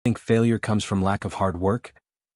think failure comes from lack of hard work?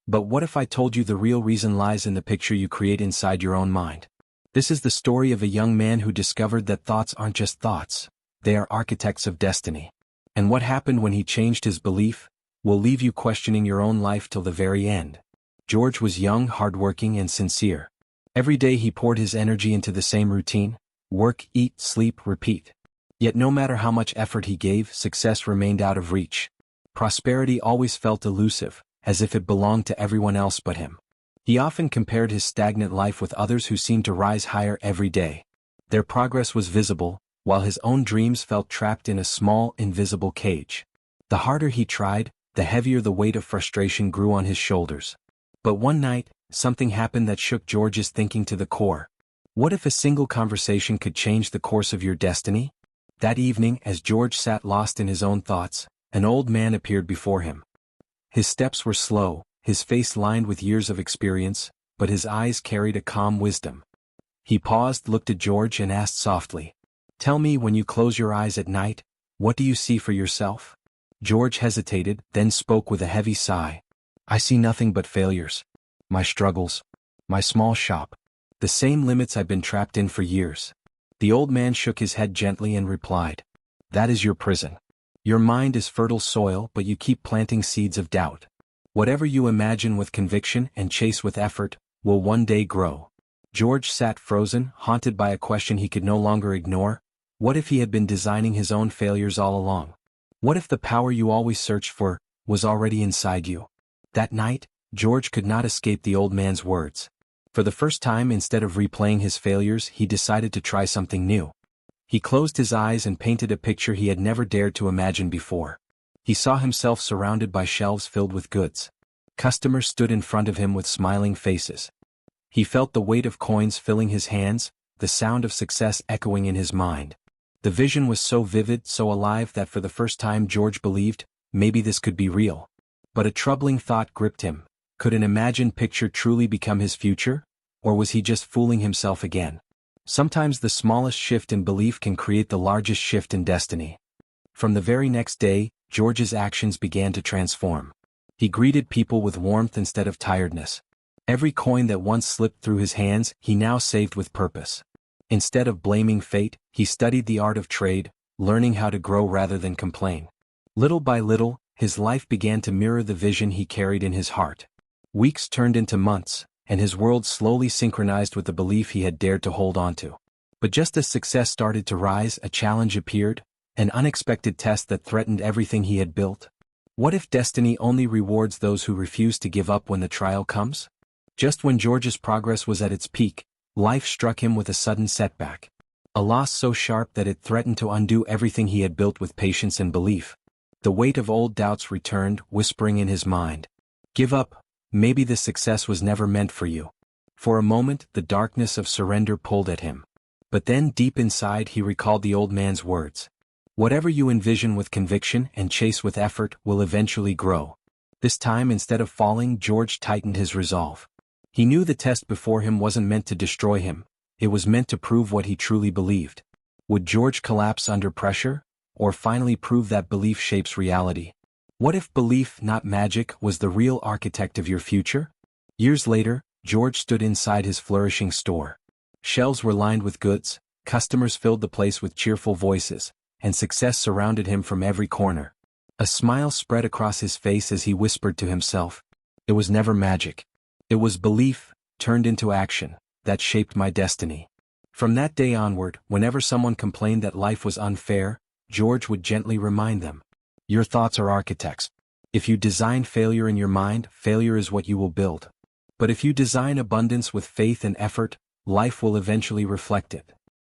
But what if I told you the real reason lies in the picture you create inside your own mind? This is the story of a young man who discovered that thoughts aren't just thoughts, they are architects of destiny. And what happened when he changed his belief will leave you questioning your own life till the very end. George was young, hardworking, and sincere. Every day he poured his energy into the same routine: work, eat, sleep, repeat. Yet no matter how much effort he gave, success remained out of reach. Prosperity always felt elusive, as if it belonged to everyone else but him. He often compared his stagnant life with others who seemed to rise higher every day. Their progress was visible, while his own dreams felt trapped in a small, invisible cage. The harder he tried, the heavier the weight of frustration grew on his shoulders. But one night, something happened that shook George's thinking to the core. What if a single conversation could change the course of your destiny? That evening, as George sat lost in his own thoughts, an old man appeared before him. His steps were slow, his face lined with years of experience, but his eyes carried a calm wisdom. He paused, looked at George, and asked softly, "Tell me, when you close your eyes at night, what do you see for yourself?" George hesitated, then spoke with a heavy sigh. "I see nothing but failures. My struggles. My small shop. The same limits I've been trapped in for years." The old man shook his head gently and replied, "That is your prison. Your mind is fertile soil, but you keep planting seeds of doubt. Whatever you imagine with conviction and chase with effort will one day grow." George sat frozen, haunted by a question he could no longer ignore. What if he had been designing his own failures all along? What if the power you always searched for was already inside you? That night, George could not escape the old man's words. For the first time, instead of replaying his failures, he decided to try something new. He closed his eyes and painted a picture he had never dared to imagine before. He saw himself surrounded by shelves filled with goods. Customers stood in front of him with smiling faces. He felt the weight of coins filling his hands, the sound of success echoing in his mind. The vision was so vivid, so alive, that for the first time George believed, maybe this could be real. But a troubling thought gripped him. Could an imagined picture truly become his future? Or was he just fooling himself again? Sometimes the smallest shift in belief can create the largest shift in destiny. From the very next day, George's actions began to transform. He greeted people with warmth instead of tiredness. Every coin that once slipped through his hands, he now saved with purpose. Instead of blaming fate, he studied the art of trade, learning how to grow rather than complain. Little by little, his life began to mirror the vision he carried in his heart. Weeks turned into months, and his world slowly synchronized with the belief he had dared to hold on to. But just as success started to rise, a challenge appeared, an unexpected test that threatened everything he had built. What if destiny only rewards those who refuse to give up when the trial comes? Just when George's progress was at its peak, life struck him with a sudden setback. A loss so sharp that it threatened to undo everything he had built with patience and belief. The weight of old doubts returned, whispering in his mind, "Give up. Maybe this success was never meant for you." For a moment, the darkness of surrender pulled at him. But then, deep inside, he recalled the old man's words. "Whatever you envision with conviction and chase with effort will eventually grow." This time, instead of falling, George tightened his resolve. He knew the test before him wasn't meant to destroy him, it was meant to prove what he truly believed. Would George collapse under pressure, or finally prove that belief shapes reality? What if belief, not magic, was the real architect of your future? Years later, George stood inside his flourishing store. Shelves were lined with goods, customers filled the place with cheerful voices, and success surrounded him from every corner. A smile spread across his face as he whispered to himself, "It was never magic. It was belief, turned into action, that shaped my destiny." From that day onward, whenever someone complained that life was unfair, George would gently remind them, "Your thoughts are architects. If you design failure in your mind, failure is what you will build. But if you design abundance with faith and effort, life will eventually reflect it."